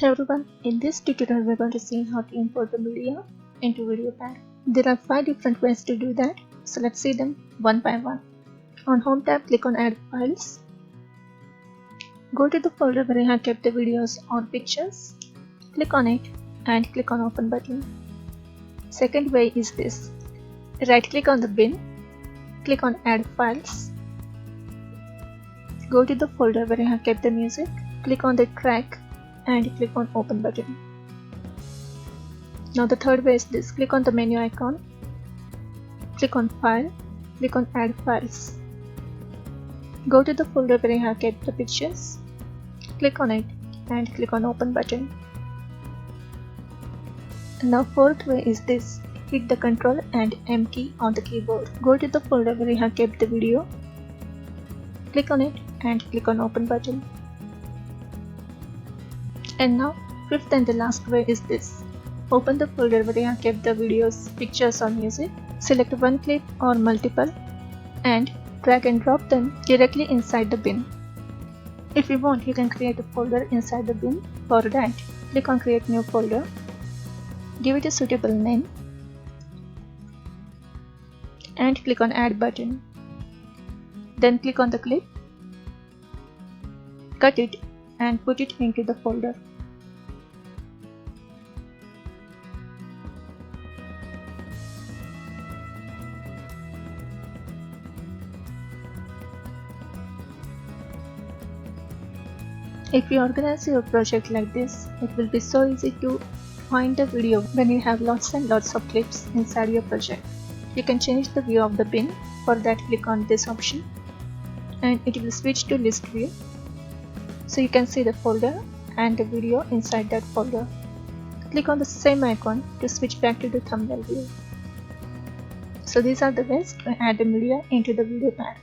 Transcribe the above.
Hey everyone, in this tutorial we're going to see how to import the media into VideoPad. There are 5 different ways to do that, so let's see them one by one. On Home tab, click on Add Files. Go to the folder where you have kept the videos or pictures. Click on it and click on Open button. Second way is this. Right click on the bin, click on Add Files. Go to the folder where you have kept the music, click on the track and click on Open button. Now the third way is this. Click on the menu icon, click on File, click on Add Files. Go to the folder where you have kept the pictures, click on it and click on Open button. Now fourth way is this. Hit the Ctrl and M key on the keyboard. Go to the folder where you have kept the video, click on it and click on Open button. And now, fifth and the last way is this. Open the folder where you have kept the videos, pictures or music. Select one clip or multiple and drag and drop them directly inside the bin. If you want, you can create a folder inside the bin. For that, click on Create New Folder. Give it a suitable name and click on Add button. Then click on the clip, cut it and put it into the folder. If you organize your project like this, it will be so easy to find the video when you have lots and lots of clips inside your project. You can change the view of the bin. For that, click on this option and it will switch to list view. So you can see the folder and the video inside that folder. Click on the same icon to switch back to the thumbnail view. So these are the ways to add the media into the VideoPad.